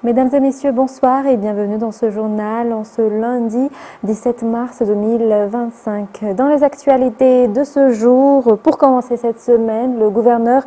Mesdames et messieurs, bonsoir et bienvenue dans ce journal en ce lundi 17 mars 2025. Dans les actualités de ce jour, pour commencer cette semaine, le gouverneur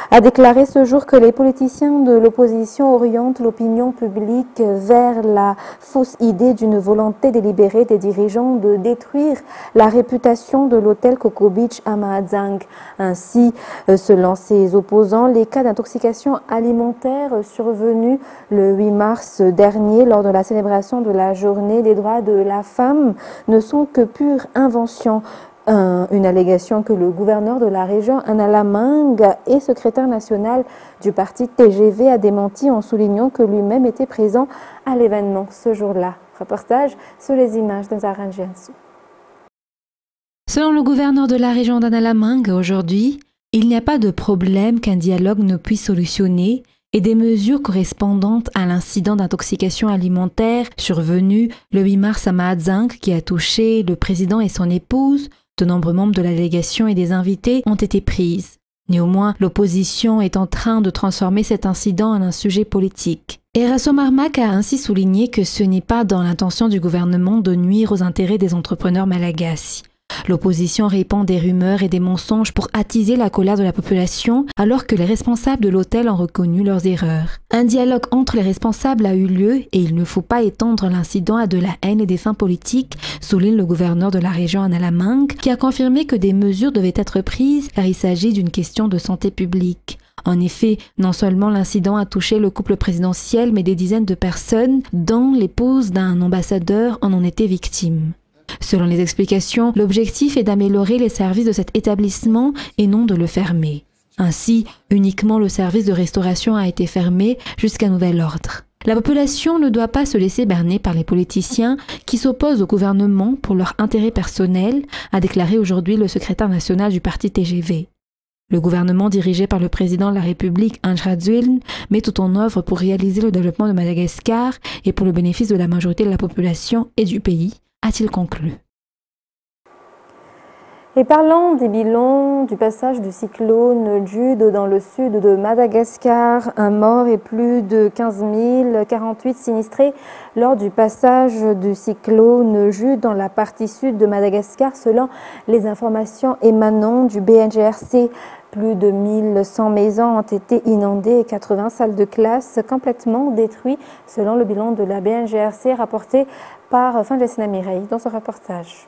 a déclaré ce jour que les politiciens de l'opposition orientent l'opinion publique vers la fausse idée d'une volonté délibérée des dirigeants de détruire la réputation de l'hôtel Coco Beach à Mahajang. Ainsi, selon ses opposants, les cas d'intoxication alimentaire survenus le 8 mars dernier lors de la célébration de la journée des droits de la femme ne sont que pure invention. Une allégation que le gouverneur de la région, Analamang, et secrétaire national du parti TGV a démenti en soulignant que lui-même était présent à l'événement ce jour-là. Reportage sur les images de Zaran Jiansou. Selon le gouverneur de la région d'Analamang, aujourd'hui, il n'y a pas de problème qu'un dialogue ne puisse solutionner et des mesures correspondantes à l'incident d'intoxication alimentaire survenu le 8 mars à Mahajang qui a touché le président et son épouse. De nombreux membres de la délégation et des invités ont été prises. Néanmoins, l'opposition est en train de transformer cet incident en un sujet politique. Eraso Marmak a ainsi souligné que ce n'est pas dans l'intention du gouvernement de nuire aux intérêts des entrepreneurs malagasy. L'opposition répand des rumeurs et des mensonges pour attiser la colère de la population alors que les responsables de l'hôtel ont reconnu leurs erreurs. Un dialogue entre les responsables a eu lieu et il ne faut pas étendre l'incident à de la haine et des fins politiques, souligne le gouverneur de la région Analamang, qui a confirmé que des mesures devaient être prises car il s'agit d'une question de santé publique. En effet, non seulement l'incident a touché le couple présidentiel, mais des dizaines de personnes, dont l'épouse d'un ambassadeur, en ont été victimes. Selon les explications, l'objectif est d'améliorer les services de cet établissement et non de le fermer. Ainsi, uniquement le service de restauration a été fermé jusqu'à nouvel ordre. La population ne doit pas se laisser berner par les politiciens qui s'opposent au gouvernement pour leur intérêt personnel, a déclaré aujourd'hui le secrétaire national du parti TGV. Le gouvernement dirigé par le président de la République, Anj Radzouiln, met tout en œuvre pour réaliser le développement de Madagascar et pour le bénéfice de la majorité de la population et du pays, a-t-il conclu. Et parlant des bilans du passage du cyclone Jude dans le sud de Madagascar, un mort et plus de 15 048 sinistrés lors du passage du cyclone Jude dans la partie sud de Madagascar selon les informations émanant du BNGRC. Plus de 1100 maisons ont été inondées et 80 salles de classe complètement détruites selon le bilan de la BNGRC rapporté par Fanjessina Mireille dans ce reportage.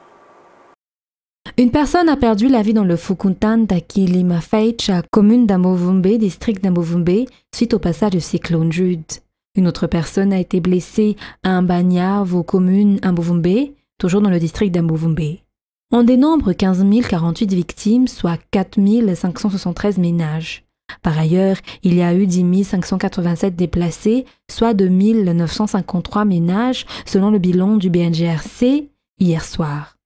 Une personne a perdu la vie dans le Fukuntan d'Akilimafaicha, commune d'Ambovumbe, district d'Ambovumbe, suite au passage du cyclone Jude. Une autre personne a été blessée à Mbanyavo, commune Ambovumbe, toujours dans le district d'Ambovumbe. On dénombre 15 048 victimes, soit 4 573 ménages. Par ailleurs, il y a eu 10 587 déplacés, soit 2 953 ménages, selon le bilan du BNGRC hier soir.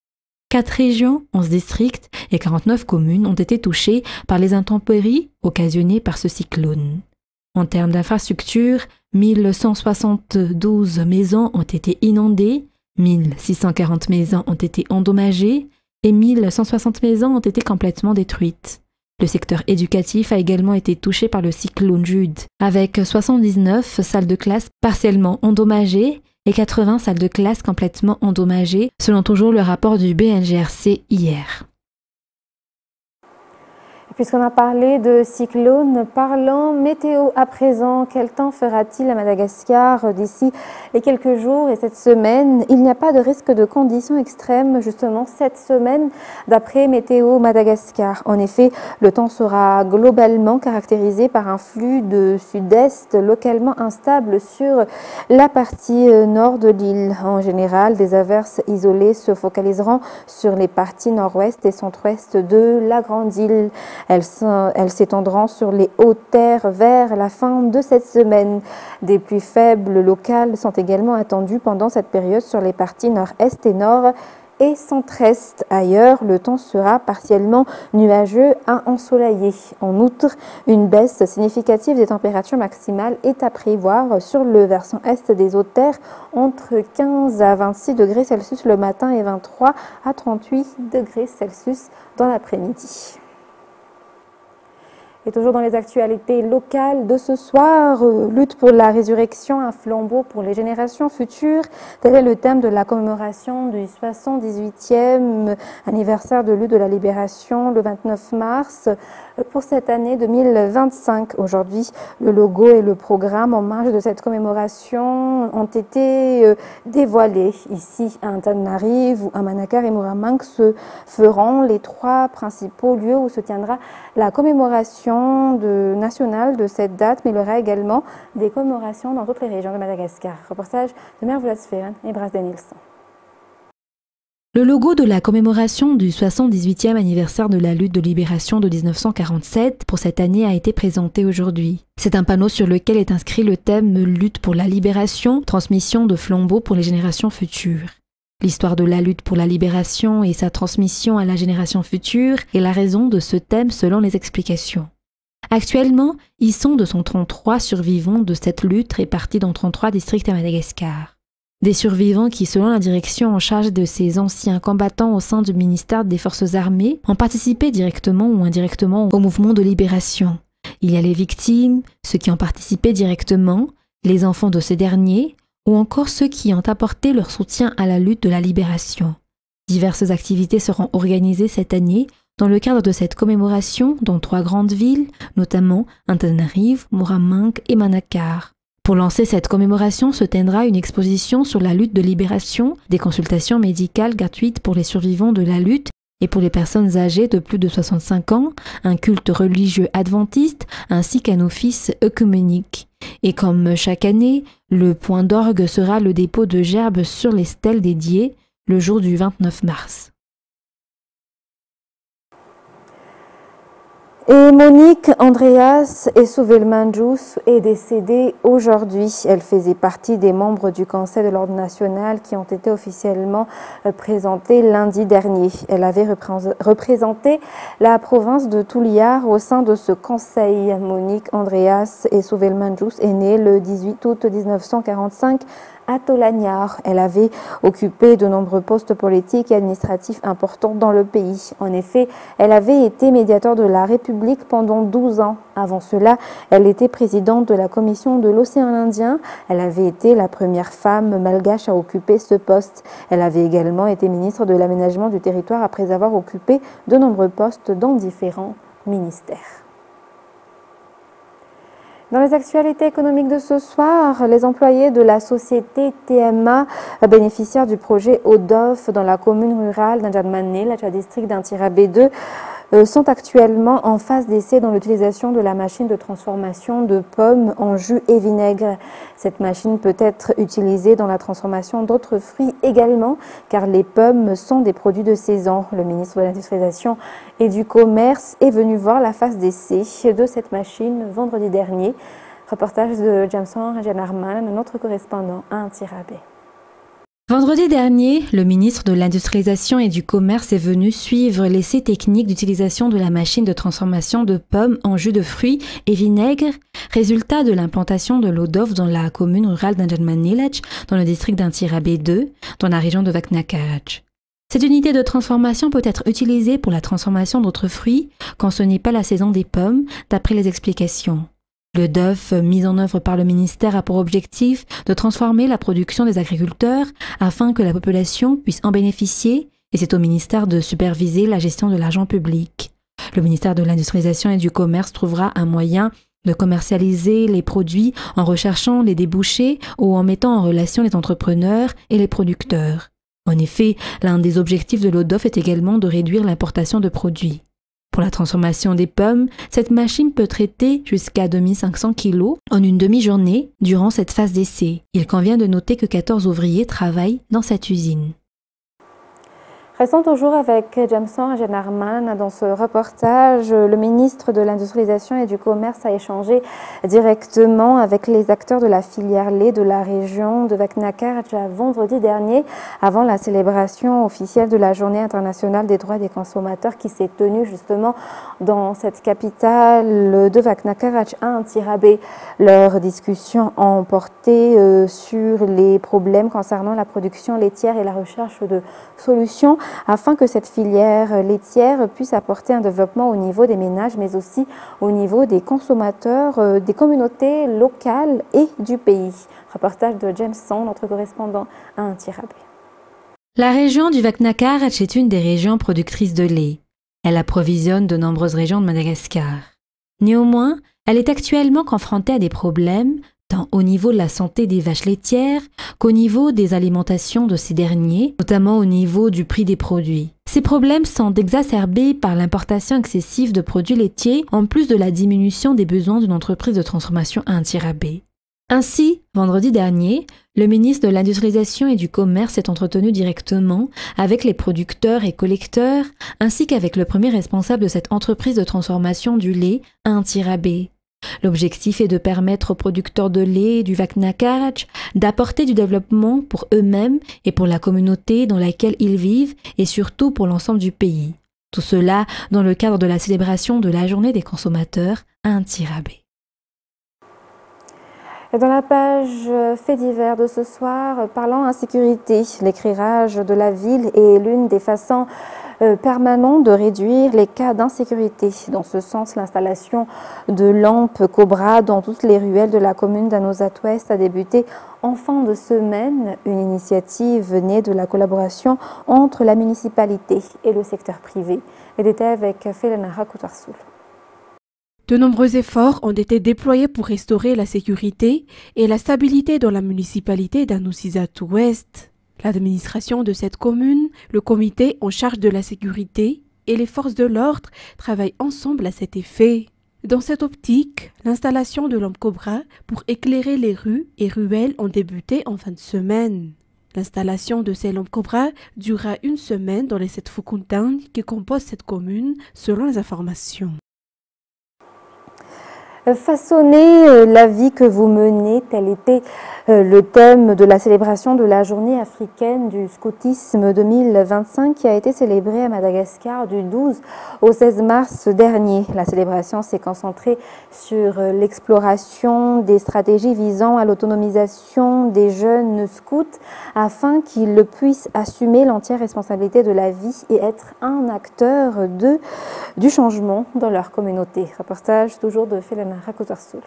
4 régions, 11 districts et 49 communes ont été touchées par les intempéries occasionnées par ce cyclone. En termes d'infrastructures, 1172 maisons ont été inondées, 1640 maisons ont été endommagées et 1160 maisons ont été complètement détruites. Le secteur éducatif a également été touché par le cyclone Jude, avec 79 salles de classe partiellement endommagées et 80 salles de classe complètement endommagées, selon toujours le rapport du BNGRC hier. Puisqu'on a parlé de cyclone, parlons météo à présent. Quel temps fera-t-il à Madagascar d'ici les quelques jours et cette semaine? Il n'y a pas de risque de conditions extrêmes justement cette semaine d'après Météo Madagascar. En effet, le temps sera globalement caractérisé par un flux de sud-est localement instable sur la partie nord de l'île. En général, des averses isolées se focaliseront sur les parties nord-ouest et centre-ouest de la grande île. Elles s'étendront sur les hautes terres vers la fin de cette semaine. Des pluies faibles locales sont également attendues pendant cette période sur les parties nord-est et nord et centre-est. Ailleurs, le temps sera partiellement nuageux à ensoleillé. En outre, une baisse significative des températures maximales est à prévoir sur le versant est des hautes terres entre 15 à 26 degrés Celsius le matin et 23 à 38 degrés Celsius dans l'après-midi. Et toujours dans les actualités locales de ce soir, lutte pour la résurrection, un flambeau pour les générations futures. Tel est le thème de la commémoration du 78e anniversaire de lutte de la libération le 29 mars pour cette année 2025. Aujourd'hui, le logo et le programme en marge de cette commémoration ont été dévoilés. Ici, à Antananarivo, à Manakar et Muramang se feront les trois principaux lieux où se tiendra la commémoration nationale de cette date, mais il y aura également des commémorations dans toutes les régions de Madagascar. Reportage de Merveilleux Sphère et Bras Danielson. Le logo de la commémoration du 78e anniversaire de la lutte de libération de 1947 pour cette année a été présenté aujourd'hui. C'est un panneau sur lequel est inscrit le thème « Lutte pour la libération, transmission de flambeaux pour les générations futures ». L'histoire de la lutte pour la libération et sa transmission à la génération future est la raison de ce thème selon les explications. Actuellement, ils sont 233 survivants de cette lutte répartis dans 33 districts à Madagascar. Des survivants qui, selon la direction en charge de ces anciens combattants au sein du ministère des Forces armées, ont participé directement ou indirectement au mouvement de libération. Il y a les victimes, ceux qui ont participé directement, les enfants de ces derniers, ou encore ceux qui ont apporté leur soutien à la lutte de la libération. Diverses activités seront organisées cette année dans le cadre de cette commémoration dans 3 grandes villes, notamment Antananarivo, Muramang et Manakar. Pour lancer cette commémoration se tiendra une exposition sur la lutte de libération, des consultations médicales gratuites pour les survivants de la lutte et pour les personnes âgées de plus de 65 ans, un culte religieux adventiste ainsi qu'un office œcuménique. Et comme chaque année, le point d'orgue sera le dépôt de gerbes sur les stèles dédiées le jour du 29 mars. Et Monique Andreas Esouvelmanjous est décédée aujourd'hui. Elle faisait partie des membres du Conseil de l'Ordre national qui ont été officiellement présentés lundi dernier. Elle avait représenté la province de Tuliar au sein de ce conseil. Monique Andreas Esouvelmanjous est née le 18 août 1945 à Tolagnar. Elle avait occupé de nombreux postes politiques et administratifs importants dans le pays. En effet, elle avait été médiateur de la République pendant 12 ans. Avant cela, elle était présidente de la Commission de l'Océan Indien. Elle avait été la première femme malgache à occuper ce poste. Elle avait également été ministre de l'Aménagement du territoire après avoir occupé de nombreux postes dans différents ministères. Dans les actualités économiques de ce soir, les employés de la société TMA, bénéficiaires du projet ODOF dans la commune rurale d'Anjadmané, la district d'Antirabé 2, sont actuellement en phase d'essai dans l'utilisation de la machine de transformation de pommes en jus et vinaigre. Cette machine peut être utilisée dans la transformation d'autres fruits également, car les pommes sont des produits de saison. Le ministre de l'Industrialisation et du Commerce est venu voir la phase d'essai de cette machine vendredi dernier. Reportage de Jameson Rajanarman, notre correspondant à Antirabé. Vendredi dernier, le ministre de l'Industrialisation et du Commerce est venu suivre l'essai technique d'utilisation de la machine de transformation de pommes en jus de fruits et vinaigre, résultat de l'implantation de l'ODOF dans la commune rurale d'Anjadmanélach, dans le district d'Antirabé 2, dans la région de Vaknakarach. Cette unité de transformation peut être utilisée pour la transformation d'autres fruits quand ce n'est pas la saison des pommes, d'après les explications. Le DOF, mis en œuvre par le ministère, a pour objectif de transformer la production des agriculteurs afin que la population puisse en bénéficier, et c'est au ministère de superviser la gestion de l'argent public. Le ministère de l'Industrialisation et du Commerce trouvera un moyen de commercialiser les produits en recherchant les débouchés ou en mettant en relation les entrepreneurs et les producteurs. En effet, l'un des objectifs de l'ODOF est également de réduire l'importation de produits. Pour la transformation des pommes, cette machine peut traiter jusqu'à 2500 kg en une demi-journée durant cette phase d'essai. Il convient de noter que 14 ouvriers travaillent dans cette usine. Restons toujours avec Jameson Rajanarman. Dans ce reportage, le ministre de l'Industrialisation et du Commerce a échangé directement avec les acteurs de la filière lait de la région de Vaknakarach vendredi dernier, avant la célébration officielle de la Journée internationale des droits des consommateurs qui s'est tenue justement dans cette capitale de Vaknakarach à Antirabé. Leurs discussions ont porté sur les problèmes concernant la production laitière et la recherche de solutions. afin que cette filière laitière puisse apporter un développement au niveau des ménages, mais aussi au niveau des consommateurs, des communautés locales et du pays. Reportage de James Sand, notre correspondant à Intirabé. La région du Vakna-Karach est une des régions productrices de lait. Elle approvisionne de nombreuses régions de Madagascar. Néanmoins, elle est actuellement confrontée à des problèmes, tant au niveau de la santé des vaches laitières qu'au niveau des alimentations de ces derniers, notamment au niveau du prix des produits. Ces problèmes sont exacerbés par l'importation excessive de produits laitiers, en plus de la diminution des besoins d'une entreprise de transformation à Intirabé. Ainsi, vendredi dernier, le ministre de l'Industrialisation et du Commerce s'est entretenu directement avec les producteurs et collecteurs, ainsi qu'avec le premier responsable de cette entreprise de transformation du lait à Intirabé. L'objectif est de permettre aux producteurs de lait du Vakna-Karach d'apporter du développement pour eux-mêmes et pour la communauté dans laquelle ils vivent et surtout pour l'ensemble du pays. Tout cela dans le cadre de la célébration de la journée des consommateurs à Intirabé. Dans la page faits divers de ce soir, parlant insécurité, l'éclairage de la ville est l'une des façons permanentes de réduire les cas d'insécurité. Dans ce sens, l'installation de lampes Cobra dans toutes les ruelles de la commune d'Anosat-Ouest a débuté en fin de semaine, une initiative née de la collaboration entre la municipalité et le secteur privé. Les détails avec Felena Rakoutarsoul. De nombreux efforts ont été déployés pour restaurer la sécurité et la stabilité dans la municipalité d'Anosat-Ouest. L'administration de cette commune, le comité en charge de la sécurité et les forces de l'ordre travaillent ensemble à cet effet. Dans cette optique, l'installation de lampes Cobra pour éclairer les rues et ruelles ont débuté en fin de semaine. L'installation de ces lampes Cobra durera une semaine dans les 7 Foukountan qui composent cette commune, selon les informations. Façonner la vie que vous menez, tel était le thème de la célébration de la journée africaine du scoutisme 2025 qui a été célébrée à Madagascar du 12 au 16 mars dernier. La célébration s'est concentrée sur l'exploration des stratégies visant à l'autonomisation des jeunes scouts afin qu'ils puissent assumer l'entière responsabilité de la vie et être un acteur du changement dans leur communauté. Reportage toujours de Felena Rakoutarsoul.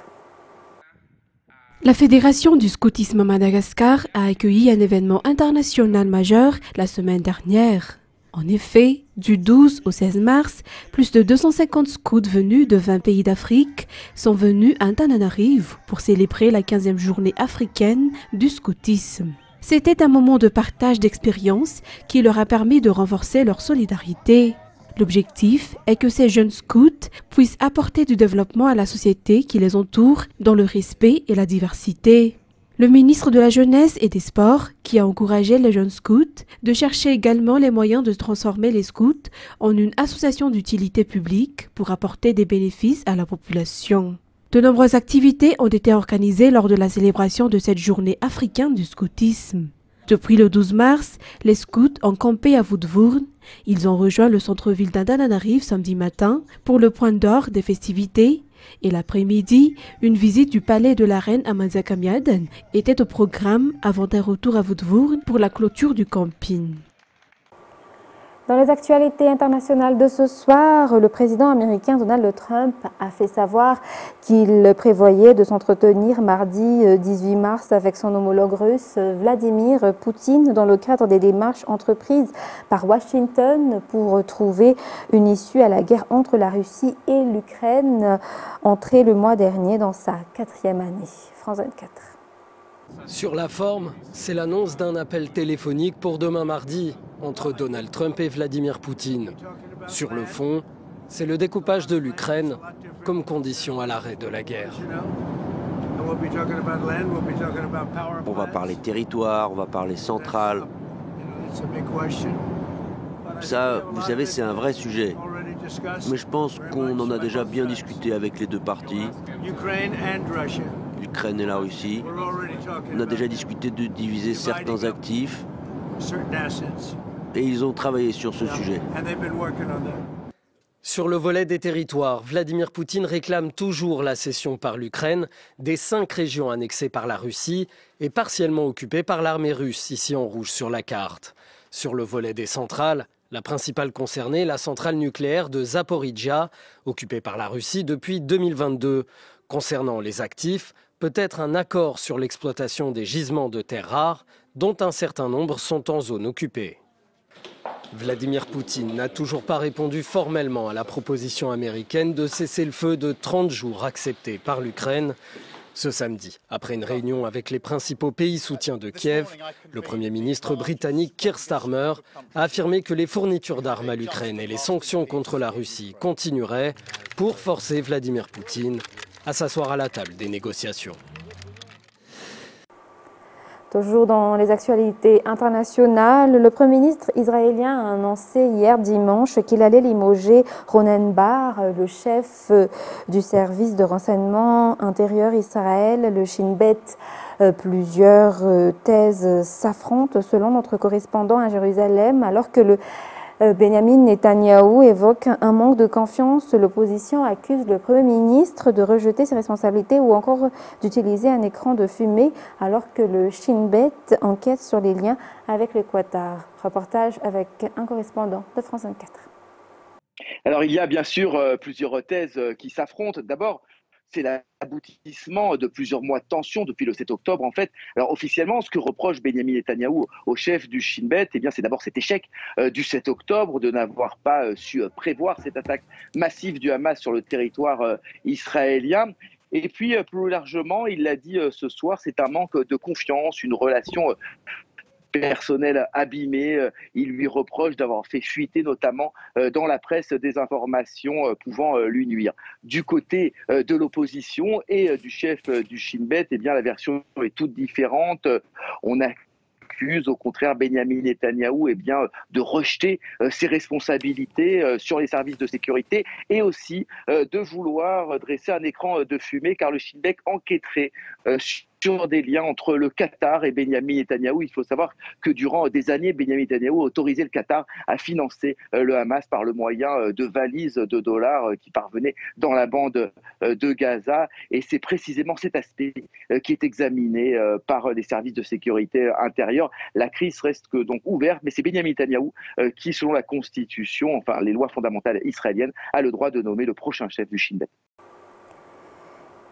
La Fédération du scoutisme à Madagascar a accueilli un événement international majeur la semaine dernière. En effet, du 12 au 16 mars, plus de 250 scouts venus de 20 pays d'Afrique sont venus à Antananarivo pour célébrer la 15e journée africaine du scoutisme. C'était un moment de partage d'expériences qui leur a permis de renforcer leur solidarité. L'objectif est que ces jeunes scouts puissent apporter du développement à la société qui les entoure dans le respect et la diversité. Le ministre de la Jeunesse et des Sports, qui a encouragé les jeunes scouts de chercher également les moyens de transformer les scouts en une association d'utilité publique pour apporter des bénéfices à la population. De nombreuses activités ont été organisées lors de la célébration de cette journée africaine du scoutisme. Depuis le 12 mars, les scouts ont campé à Woodvourne. Ils ont rejoint le centre-ville d'Antananarivo samedi matin pour le point d'or des festivités. Et l'après-midi, une visite du palais de la reine à Manzakamiaden était au programme avant un retour à Woodvourne pour la clôture du camping. Dans les actualités internationales de ce soir, le président américain Donald Trump a fait savoir qu'il prévoyait de s'entretenir mardi 18 mars avec son homologue russe Vladimir Poutine dans le cadre des démarches entreprises par Washington pour trouver une issue à la guerre entre la Russie et l'Ukraine, entrée le mois dernier dans sa 4e année. France 24. Sur la forme, c'est l'annonce d'un appel téléphonique pour demain mardi entre Donald Trump et Vladimir Poutine. Sur le fond, c'est le découpage de l'Ukraine comme condition à l'arrêt de la guerre. On va parler territoire, on va parler centrale. Ça, vous savez, c'est un vrai sujet. Mais je pense qu'on en a déjà bien discuté avec les deux parties, l'Ukraine et la Russie. On a déjà discuté de diviser certains actifs et ils ont travaillé sur ce sujet. Sur le volet des territoires, Vladimir Poutine réclame toujours la cession par l'Ukraine des 5 régions annexées par la Russie et partiellement occupées par l'armée russe, ici en rouge sur la carte. Sur le volet des centrales, la principale concernée, la centrale nucléaire de Zaporijia, occupée par la Russie depuis 2022. Concernant les actifs, peut-être un accord sur l'exploitation des gisements de terres rares, dont un certain nombre sont en zone occupée. Vladimir Poutine n'a toujours pas répondu formellement à la proposition américaine de cesser le feu de 30 jours acceptée par l'Ukraine. Ce samedi, après une réunion avec les principaux pays soutiens de Kiev, le Premier ministre britannique Keir Starmer a affirmé que les fournitures d'armes à l'Ukraine et les sanctions contre la Russie continueraient pour forcer Vladimir Poutine à s'asseoir à la table des négociations. Toujours dans les actualités internationales, le Premier ministre israélien a annoncé hier dimanche qu'il allait limoger Ronen Bar, le chef du service de renseignement intérieur Israël, le Shin Bet. Plusieurs thèses s'affrontent selon notre correspondant à Jérusalem, alors que le Benjamin Netanyahou évoque un manque de confiance. L'opposition accuse le Premier ministre de rejeter ses responsabilités ou encore d'utiliser un écran de fumée alors que le Shin Bet enquête sur les liens avec le Qatar. Reportage avec un correspondant de France 24. Alors il y a bien sûr plusieurs thèses qui s'affrontent. D'abord, c'est l'aboutissement de plusieurs mois de tension depuis le 7 octobre en fait. Alors officiellement, ce que reproche Benjamin Netanyahou au chef du Shin Bet, eh bien c'est d'abord cet échec du 7 octobre de n'avoir pas su prévoir cette attaque massive du Hamas sur le territoire israélien. Et puis plus largement, il l'a dit ce soir, c'est un manque de confiance, une relation personnel abîmé. Il lui reproche d'avoir fait fuiter notamment dans la presse des informations pouvant lui nuire. Du côté de l'opposition et du chef du Shin Bet, eh bien la version est toute différente. On accuse au contraire Benjamin Netanyahou de rejeter ses responsabilités sur les services de sécurité et aussi de vouloir dresser un écran de fumée car le Shin Bet enquêterait sur des liens entre le Qatar et Benjamin Netanyahou. Il faut savoir que durant des années, Benjamin Netanyahou a autorisé le Qatar à financer le Hamas par le moyen de valises de dollars qui parvenaient dans la bande de Gaza. Et c'est précisément cet aspect qui est examiné par les services de sécurité intérieure. La crise reste donc ouverte, mais c'est Benjamin Netanyahou qui, selon la Constitution, enfin les lois fondamentales israéliennes, a le droit de nommer le prochain chef du Shin Bet.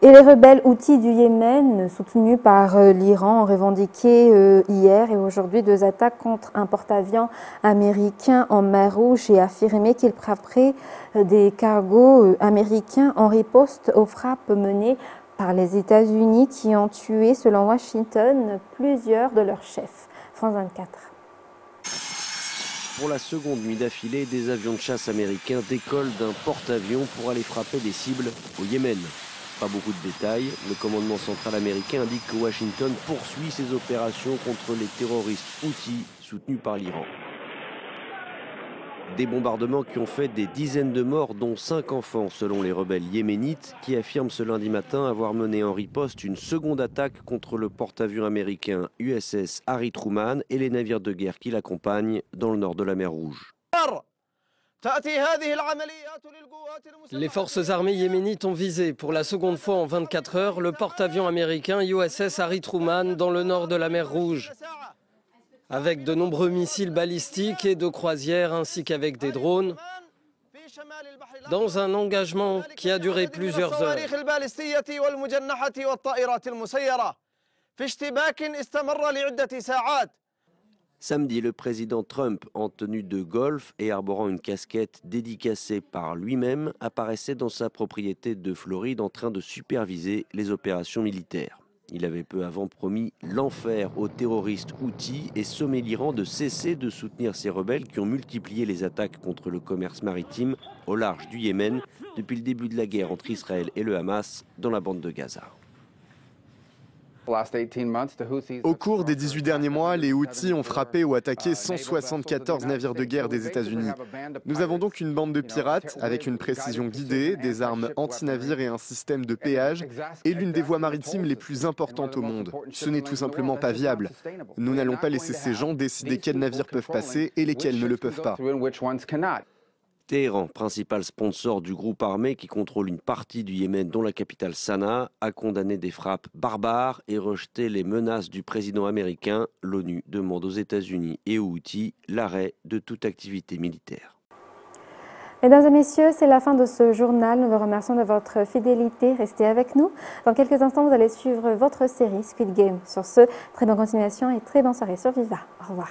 Et les rebelles houthis du Yémen, soutenus par l'Iran, ont revendiqué hier et aujourd'hui 2 attaques contre un porte-avions américain en mer Rouge et affirmé qu'ils frapperaient des cargos américains en riposte aux frappes menées par les États-Unis qui ont tué, selon Washington, plusieurs de leurs chefs. France 24. Pour la seconde nuit d'affilée, des avions de chasse américains décollent d'un porte-avions pour aller frapper des cibles au Yémen. Pas beaucoup de détails, le commandement central américain indique que Washington poursuit ses opérations contre les terroristes houthis soutenus par l'Iran. Des bombardements qui ont fait des dizaines de morts, dont 5 enfants, selon les rebelles yéménites, qui affirment ce lundi matin avoir mené en riposte une seconde attaque contre le porte-avions américain USS Harry Truman et les navires de guerre qui l'accompagnent dans le nord de la mer Rouge. Les forces armées yéménites ont visé pour la seconde fois en 24 heures le porte-avions américain USS Harry Truman dans le nord de la mer Rouge, avec de nombreux missiles balistiques et de croisière ainsi qu'avec des drones, dans un engagement qui a duré plusieurs heures. Samedi, le président Trump, en tenue de golf et arborant une casquette dédicacée par lui-même, apparaissait dans sa propriété de Floride en train de superviser les opérations militaires. Il avait peu avant promis l'enfer aux terroristes houthis et sommé l'Iran de cesser de soutenir ces rebelles qui ont multiplié les attaques contre le commerce maritime au large du Yémen depuis le début de la guerre entre Israël et le Hamas dans la bande de Gaza. Au cours des 18 derniers mois, les Houthis ont frappé ou attaqué 174 navires de guerre des États-Unis. Nous avons donc une bande de pirates avec une précision guidée, des armes anti-navires et un système de péage, et l'une des voies maritimes les plus importantes au monde. Ce n'est tout simplement pas viable. Nous n'allons pas laisser ces gens décider quels navires peuvent passer et lesquels ne le peuvent pas. Téhéran, principal sponsor du groupe armé qui contrôle une partie du Yémen dont la capitale Sanaa, a condamné des frappes barbares et rejeté les menaces du président américain. L'ONU demande aux États-Unis et aux Houthis l'arrêt de toute activité militaire. Mesdames et messieurs, c'est la fin de ce journal. Nous vous remercions de votre fidélité. Restez avec nous. Dans quelques instants, vous allez suivre votre série Squid Game. Sur ce, très bonne continuation et très bonne soirée sur Viva. Au revoir.